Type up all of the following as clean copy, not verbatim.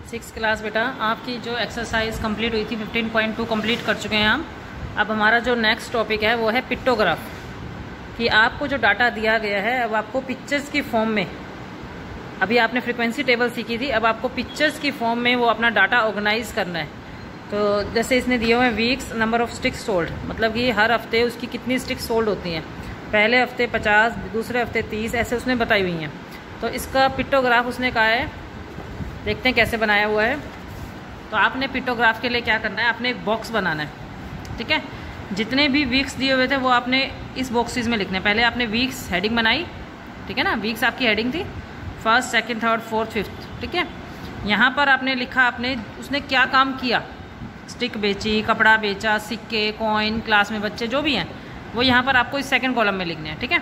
6th class बेटा, आपकी जो एक्सरसाइज कंप्लीट हुई थी 15.2 कंप्लीट कर चुके हैं हम। अब हमारा जो नेक्स्ट टॉपिक है वो है पिक्टोग्राफ, कि आपको जो डाटा दिया गया है अब आपको पिक्चर्स की फॉर्म में, अभी आपने फ्रीक्वेंसी टेबल सीखी थी, अब आपको पिक्चर्स की फॉर्म में वो अपना डाटा ऑर्गेनाइज करना है। तो जैसे इसने दिए हुए हैं weeks, number of sticks sold, मतलब कि हर हफ्ते उसकी कितनी स्टिक्स सोल्ड होती हैं। पहले हफ्ते 50, दूसरे हफ्ते 30, ऐसे उसने बताई हुई हैं। तो इसका पिक्टोग्राफ उसने कहा है, देखते हैं कैसे बनाया हुआ है। तो आपने पिक्टोग्राफ के लिए क्या करना है, आपने एक बॉक्स बनाना है, ठीक है। जितने भी वीक्स दिए हुए थे वो आपने इस बॉक्सेस में लिखने हैं। पहले आपने वीक्स हेडिंग बनाई, ठीक है ना, वीक्स आपकी हेडिंग थी, 1st, 2nd, 3rd, 4th, 5th, ठीक है। यहाँ पर आपने लिखा आपने उसने क्या काम किया, स्टिक बेची, कपड़ा बेचा, सिक्के, कॉइन, क्लास में बच्चे जो भी हैं वो यहाँ पर आपको इस सेकंड कॉलम में लिखने हैं, ठीक है।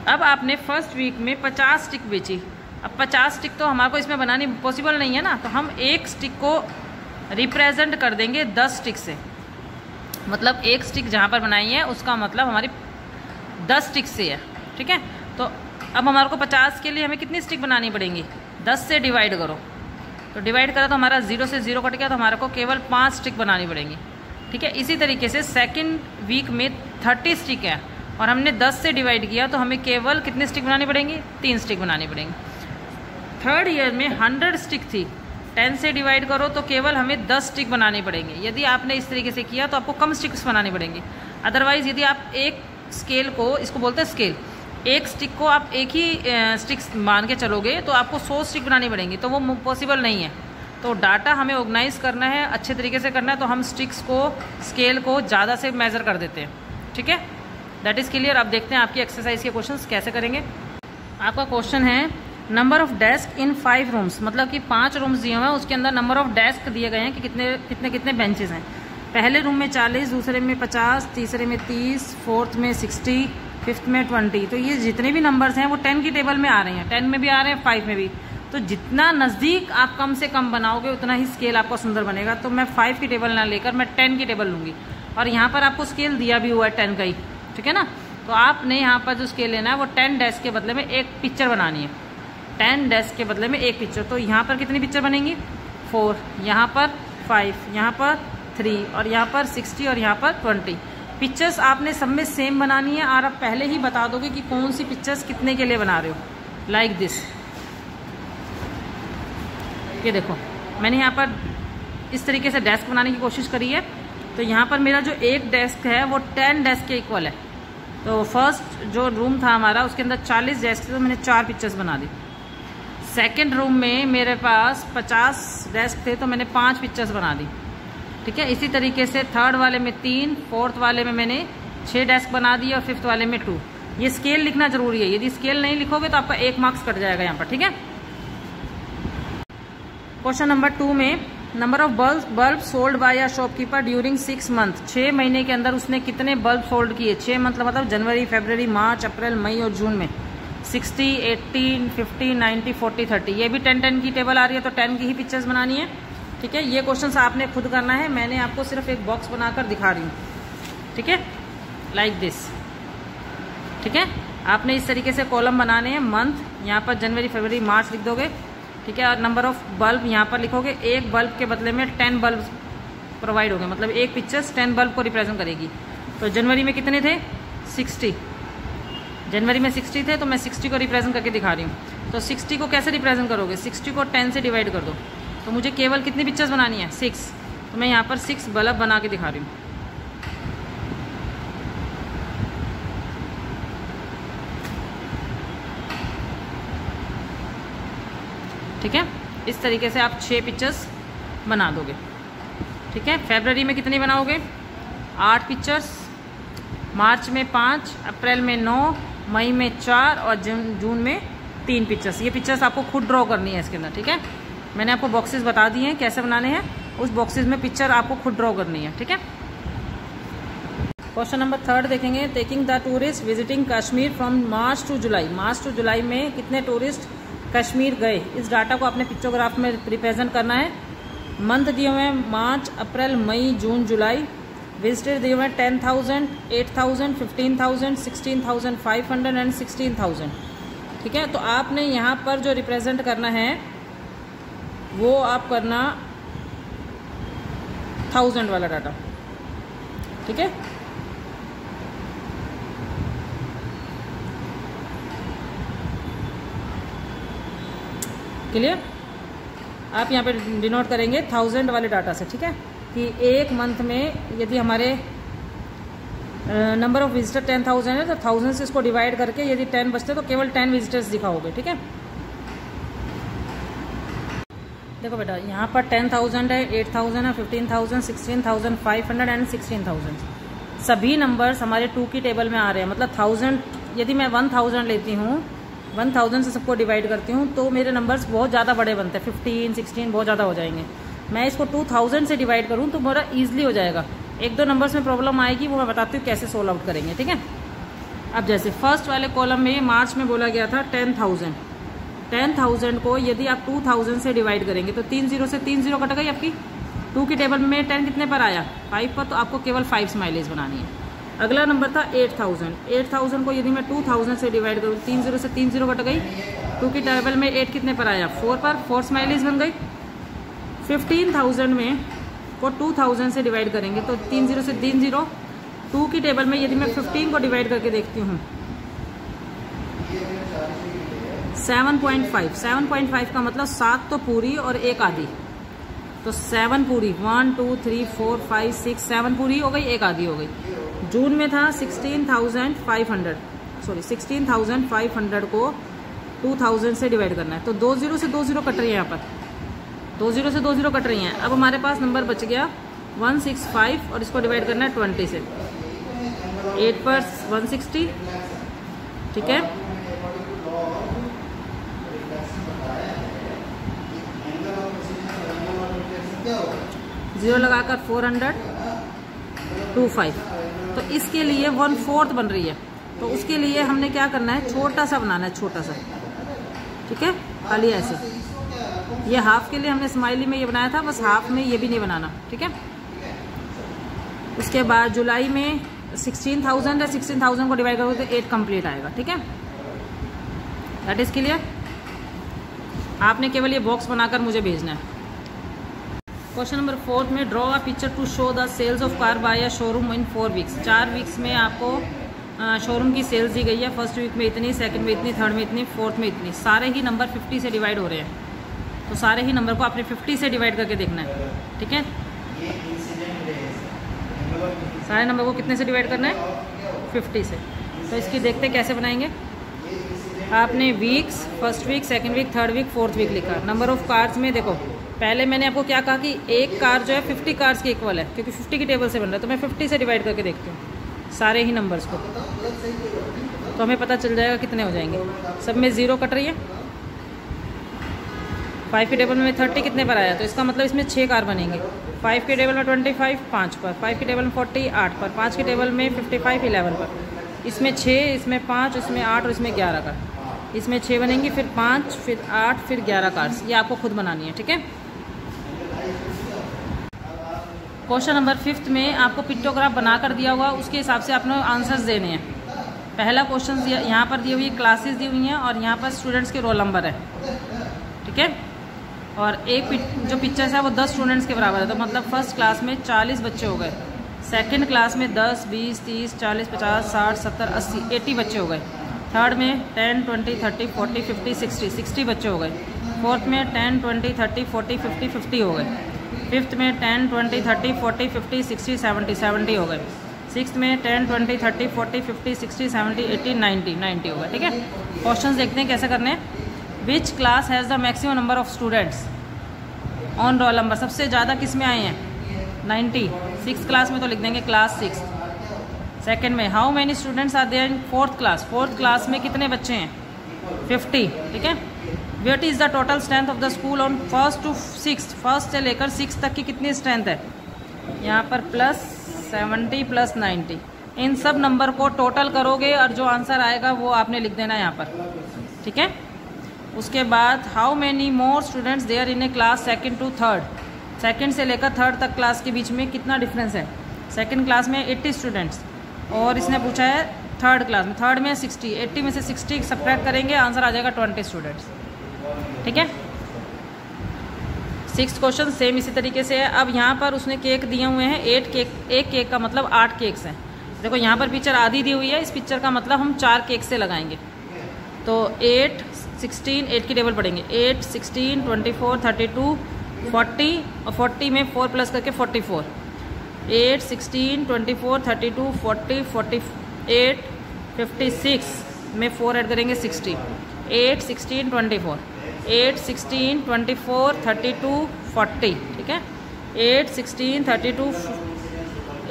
अब आपने फर्स्ट वीक में 50 स्टिक बेची। अब 50 स्टिक तो हमारे को इसमें बनानी पॉसिबल नहीं है ना, तो हम एक स्टिक को रिप्रेजेंट कर देंगे 10 स्टिक से। मतलब एक स्टिक जहाँ पर बनाई है उसका मतलब हमारी 10 स्टिक से है, ठीक है। तो अब हमारे को 50 के लिए हमें कितनी स्टिक बनानी पड़ेंगी, 10 से डिवाइड करो। तो डिवाइड करा तो हमारा 0 से 0 कट गया, तो हमारे को केवल 5 स्टिक बनानी पड़ेंगी, ठीक है। इसी तरीके से सेकंड वीक में 30 स्टिक है और हमने 10 से डिवाइड किया, तो हमें केवल कितनी स्टिक बनानी पड़ेंगी, 3 स्टिक बनानी पड़ेंगी। थर्ड ईयर में 100 स्टिक थी, 10 से डिवाइड करो तो केवल हमें 10 स्टिक बनानी पड़ेंगी। यदि आपने इस तरीके से किया तो आपको कम स्टिक्स बनानी पड़ेंगी। अदरवाइज यदि आप एक स्केल को, इसको बोलते हैं स्केल, एक स्टिक को आप एक ही स्टिक्स मान के चलोगे तो आपको 100 स्टिक बनानी पड़ेंगी, तो वो पॉसिबल नहीं है। तो डाटा हमें ऑर्गेनाइज करना है, अच्छे तरीके से करना है, तो हम स्टिक्स को, स्केल को ज़्यादा से मेज़र कर देते हैं, ठीक है। That is clear. अब देखते हैं आपकी एक्सरसाइज के क्वेश्चंस कैसे करेंगे। आपका क्वेश्चन है number of desk in 5 rooms, मतलब कि 5 रूम्स दिए हुए हैं, उसके अंदर नंबर ऑफ डेस्क दिए गए हैं कि कितने बेंचेस हैं। पहले रूम में 40, दूसरे में 50, तीसरे में 30, 4th में 60, 5th में 20। तो ये जितने भी नंबर्स हैं वो 10 की टेबल में आ रहे हैं, 10 में भी आ रहे हैं, 5 में भी। तो जितना नज़दीक आप कम से कम बनाओगे उतना ही स्केल आपका सुंदर बनेगा। तो मैं 5 की टेबल ना लेकर मैं 10 की टेबल लूँगी, और यहाँ पर आपको स्केल दिया भी हुआ है 10 का ही, ठीक है ना। तो आपने यहाँ पर जो स्केल लेना है वो 10 डेस्क के बदले में एक पिक्चर बनानी है, 10 डेस्क के बदले में एक पिक्चर। तो यहाँ पर कितनी पिक्चर बनेंगी, 4, यहाँ पर 5, यहाँ पर 3, और यहाँ पर 60, और यहाँ पर 20। पिक्चर्स आपने सब में सेम बनानी है, और आप पहले ही बता दोगे कि कौन सी पिक्चर्स कितने के लिए बना रहे हो। लाइक दिस, ये देखो मैंने यहाँ पर इस तरीके से डेस्क बनाने की कोशिश करी है। तो यहाँ पर मेरा जो एक डेस्क है वो 10 डेस्क के इक्वल है। तो फर्स्ट जो रूम था हमारा उसके अंदर 40 डेस्क थे, तो मैंने 4 पिक्चर्स बना दी। सेकंड रूम में मेरे पास 50 डेस्क थे, तो मैंने 5 पिक्चर्स बना दी, ठीक है। इसी तरीके से थर्ड वाले में 3, 4th वाले में मैंने 6 डेस्क बना दी, और 5th वाले में 2। ये स्केल लिखना जरूरी है, यदि स्केल नहीं लिखोगे तो आपका 1 मार्क्स कट जाएगा यहाँ पर, ठीक है। क्वेश्चन नंबर 2 में number of bulb sold by a shopkeeper during 6 month, 6 महीने के अंदर उसने कितने बल्ब सोल्ड किए। 6 मंथ मतलब जनवरी, फरवरी, मार्च, अप्रैल, मई और जून में। 60, 80, 50, 90, 40, 30। ये भी 10 की टेबल आ रही है, तो 10 की ही पिक्चर्स बनानी है, ठीक है। ये क्वेश्चन आपने खुद करना है, मैंने आपको सिर्फ एक बॉक्स बनाकर दिखा रही हूँ, ठीक है, लाइक दिस, ठीक है। आपने इस तरीके से कॉलम बनाने हैं, मंथ यहाँ पर जनवरी, फरवरी, मार्च लिख दोगे, ठीक है। और नंबर ऑफ बल्ब यहाँ पर लिखोगे, एक बल्ब के बदले में 10 बल्ब प्रोवाइड होंगे, मतलब एक पिक्चर्स 10 बल्ब को रिप्रेजेंट करेगी। तो जनवरी में कितने थे, 60, जनवरी में 60 थे, तो मैं 60 को रिप्रेजेंट करके दिखा रही हूँ। तो 60 को कैसे रिप्रेजेंट करोगे, 60 को 10 से डिवाइड कर दो, तो मुझे केवल कितनी पिक्चर्स बनानी है, 6। तो मैं यहाँ पर 6 बल्ब बना के दिखा रही हूँ, ठीक है। इस तरीके से आप 6 पिक्चर्स बना दोगे, ठीक है। फरवरी में कितनी बनाओगे, 8 पिक्चर्स, मार्च में 5, अप्रैल में 9, मई में 4, और जून में 3 पिक्चर्स। ये पिक्चर्स आपको खुद ड्रॉ करनी है इसके अंदर, ठीक है। मैंने आपको बॉक्सेस बता दिए हैं कैसे बनाने हैं, उस बॉक्सेस में पिक्चर आपको खुद ड्रॉ करनी है, ठीक है। क्वेश्चन नंबर 3 देखेंगे। Taking the tourist visiting Kashmir from March to July, March to July में कितने टूरिस्ट कश्मीर गए। इस डाटा को आपने पिक्चोग्राफ में रिप्रेजेंट करना है। मंथ दिए हुए हैं मार्च, अप्रैल, मई, जून, जुलाई। विजिटर दिए हुए हैं 10,000, 8,000, 15,000, 16,500 एंड 16,000, ठीक है। तो आपने यहाँ पर जो रिप्रेजेंट करना है वो आप करना 1000 वाला डाटा, ठीक है। क्लियर? आप यहाँ पे डिनोट करेंगे 1000 वाले डाटा से, ठीक है, कि एक मंथ में यदि हमारे नंबर ऑफ विजिटर 10,000 है तो 1000 से इसको डिवाइड करके यदि 10 बचते तो केवल 10 विजिटर्स दिखाओगे, ठीक है। देखो बेटा, यहाँ पर 10,000 है, 8,000 है, 15,000, 16,500 एंड 16,000। सभी नंबर्स हमारे 2 की टेबल में आ रहे हैं। मतलब 1000, यदि मैं 1000 लेती हूँ, 1000 से सबको डिवाइड करती हूँ तो मेरे नंबर्स बहुत ज़्यादा बड़े बनते हैं, 15, 16 बहुत ज़्यादा हो जाएंगे। मैं इसको 2000 से डिवाइड करूँ तो मेरा ईजिली हो जाएगा। 1-2 नंबर्स में प्रॉब्लम आएगी, वो मैं बताती हूँ कैसे सोल्व आउट करेंगे, ठीक है। अब जैसे फर्स्ट वाले कॉलम में मार्च में बोला गया था 10,000। 10,000 को यदि आप 2000 से डिवाइड करेंगे तो 3 0 से 3 0 कट गई आपकी। 2 की टेबल में 10 कितने पर आया? 5 पर, तो आपको केवल 5 स्माइलीज बनानी है। अगला नंबर था 8,000। 8,000 को यदि मैं 2000 से डिवाइड करूँ, 3 0 से 3 0 कट गई। 2 की टेबल में 8 कितने पर आया? 4 पर, 4 स्माइलीज बन गई। 15,000 में को 2000 से डिवाइड करेंगे तो 3 0 से 3 0। 2 की टेबल में यदि मैं 15 को डिवाइड करके देखती हूँ, 7.5। 7.5 का मतलब 7 तो पूरी और 1 आधी, तो 7 पूरी, 1 2 3 4 5 6 7 पूरी हो गई, 1 आधी हो गई। जून में था 16,500, सॉरी 16,500 को 2000 से डिवाइड करना है, तो 2 0 से 2 0 कट रही है। यहाँ पर 2 0 से 2 0 कट रही हैं। अब हमारे पास नंबर बच गया 165 और इसको डिवाइड करना है 20 से। 8 पर 160, ठीक है। जीरो लगाकर 425, तो इसके लिए 1/4 बन रही है। तो उसके लिए हमने क्या करना है, छोटा सा बनाना है, छोटा सा, ठीक है, खाली ऐसे। ये हाफ के लिए हमने स्माइली में ये बनाया था, बस हाफ में ये भी नहीं बनाना, ठीक है। उसके बाद जुलाई में 16,000 है, 16,000 को डिवाइड करोगे तो 8 कंप्लीट आएगा, ठीक है। That is clear. आपने केवल ये बॉक्स बनाकर मुझे भेजना है। क्वेश्चन नंबर 4 में draw a picture to show the sales of car by a showroom in 4 weeks. 4 weeks में आपको शोरूम की सेल्स दी गई है। फर्स्ट वीक में इतनी, सेकंड में इतनी, थर्ड में इतनी, फोर्थ में इतनी। सारे ही नंबर 50 से डिवाइड हो रहे हैं, तो सारे ही नंबर को आपने 50 से डिवाइड करके देखना है, ठीक है। सारे नंबर को कितने से डिवाइड करना है? 50 से। तो इसकी देखते कैसे बनाएंगे। आपने weeks, first week, second week, third week, fourth week लिखा। नंबर ऑफ कार्स में देखो, पहले मैंने आपको क्या कहा कि एक कार जो है 50 कार्स के इक्वल है, क्योंकि 50 की टेबल से बन रहा है, तो मैं 50 से डिवाइड करके देखती हूँ सारे ही नंबर्स को, तो हमें पता चल जाएगा कितने हो जाएंगे। सब में 0 कट रही है। 5 की टेबल में 30 कितने पर आया, तो इसका मतलब इसमें 6 कार बनेंगे। 5 की टेबल में 25 5 पर, 5 की टेबल में 40 8 पर, 5 की टेबल में 55 11 पर, इसमें 6, इसमें 5, इसमें 8 और इसमें 11 कार। इसमें 6 बनेंगी, फिर 5, फिर 8, फिर 11 कार्स। ये आपको खुद बनानी है, ठीक है। क्वेश्चन नंबर 5 में आपको पिक्टोग्राफ बनाकर दिया हुआ, उसके हिसाब से आपने आंसर्स देने हैं। पहला क्वेश्चन यहाँ पर दी हुई क्लासेस दी हुई हैं और यहाँ पर स्टूडेंट्स के रोल नंबर है, ठीक है। और एक जो पिक्चर्स है वो 10 स्टूडेंट्स के बराबर है, तो मतलब फर्स्ट क्लास में 40 बच्चे हो गए, सेकंड क्लास में 10 20 30 40 50 60 70 80 80 बच्चे हो गए, थर्ड में 10 20 30 40 50 60 बच्चे हो गए, फोर्थ में 10 20 30 40 50 50 हो गए, फिफ्थ में 10 20 30 40 50 60 70 हो गए, सिक्स्थ में 10 20 30 40 50 60 70 80 90 हो गए, ठीक है। क्वेश्चंस देखते हैं कैसे करने हैं। Which class has the maximum number of students on roll number. सबसे ज़्यादा किस में आए हैं? 90। सिक्स क्लास में तो लिख देंगे क्लास 6। सेकेंड में how many students are there in fourth class. Fourth class में कितने बच्चे हैं? 50, ठीक है। What is the total strength of the school on first to sixth. First से लेकर सिक्स तक की कितनी स्ट्रेंथ है? यहाँ पर +70 +90। इन सब नंबर को टोटल करोगे और जो आंसर आएगा वो आपने लिख देना है यहाँ पर, ठीक है। उसके बाद how many more students there in a class second to third. Second से लेकर थर्ड तक क्लास के बीच में कितना डिफरेंस है? सेकंड क्लास में 80 स्टूडेंट्स और इसने पूछा है थर्ड क्लास में, थर्ड में 60। 80 में से 60 सब्ट्रैक्ट करेंगे, आंसर आ जाएगा 20 स्टूडेंट्स, ठीक है। 6 क्वेश्चन सेम इसी तरीके से है। अब यहाँ पर उसने केक दिए हुए हैं 8 केक, एक केक का मतलब 8 केक्स हैं। देखो यहाँ पर पिक्चर आधी दी हुई है, इस पिक्चर का मतलब हम 4 केक से लगाएंगे। तो 8, 16, 8 की टेबल पढ़ेंगे, 8, 16, 24, 32, 40 और 40 में 4 प्लस करके 44। 8, 16, 24, 32, 40, 48, 56 में 4 ऐड करेंगे 60। 8, 16, 24, 8, 16, 24, 32, 40, ठीक है। 8, 16, 32,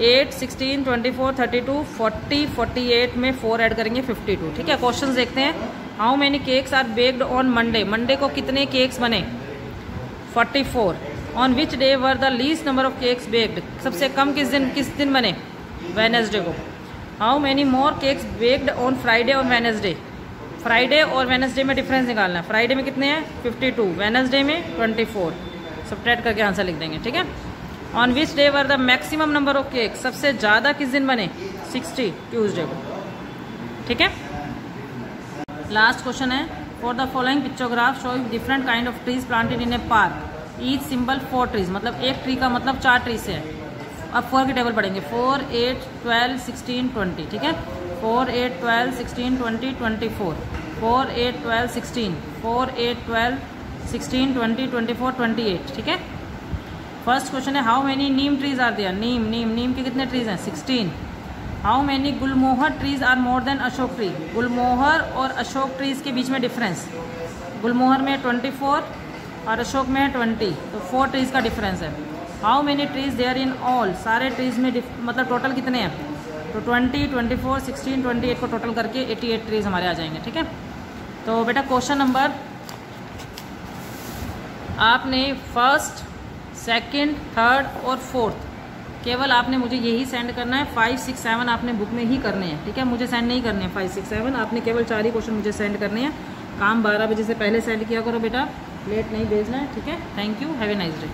8, 16, 24, 32, 40, 48 में 4 ऐड करेंगे 52, ठीक है। क्वेश्चन देखते हैं। How many cakes are baked on Monday, Monday को कितने केक्स बने? 44। On which day were the least number of cakes baked, सबसे कम किस दिन बने? वेडनेसडे को। How many more cakes baked on Friday और वेडनेसडे, फ्राइडे और वेडनेसडे में डिफरेंस निकालना है। फ्राइडे में कितने हैं? 52, वेडनेसडे में 24, सब्ट्रैक्ट करके आंसर लिख देंगे, ठीक है। On which day were the maximum number of cake, सबसे ज़्यादा किस दिन बने? 60, ट्यूसडे को, ठीक है। लास्ट क्वेश्चन है, for the following pictograph show different kind of trees planted in a park, each symbol 4 trees, मतलब एक ट्री का मतलब 4 ट्री से है। अब 4 की टेबल पढ़ेंगे, 4, 8, 12, 16, 20, ठीक है। 4, 8, 12, 16, 20, 24, 4, 8, 12, 16, 4, 8, 12, 16, 20, 24, 28, ठीक है। फर्स्ट क्वेश्चन है, how many neem trees are there, नीम के कितने ट्रीज हैं? 16। How many gulmohar trees are more than ashok tree, गुलमोहर और अशोक ट्रीज के बीच में डिफरेंस, गुलमोहर में 24 और अशोक में 20, तो 4 ट्रीज का डिफरेंस है। How many trees there in all, सारे ट्रीज में मतलब टोटल कितने हैं? तो 20, 24, 16, 28 को टोटल करके 88 ट्रीज हमारे आ जाएंगे, ठीक है। तो बेटा क्वेश्चन नंबर आपने फर्स्ट, सेकंड, थर्ड और फोर्थ केवल आपने मुझे यही सेंड करना है। 5, 6, 7 आपने बुक में ही करने हैं, ठीक है। मुझे सेंड नहीं करने हैं 5, 6, 7, आपने केवल 4 ही क्वेश्चन मुझे सेंड करने हैं। काम 12 बजे से पहले सेंड किया करो बेटा, लेट नहीं भेजना है, ठीक है। Thank you, have a nice day.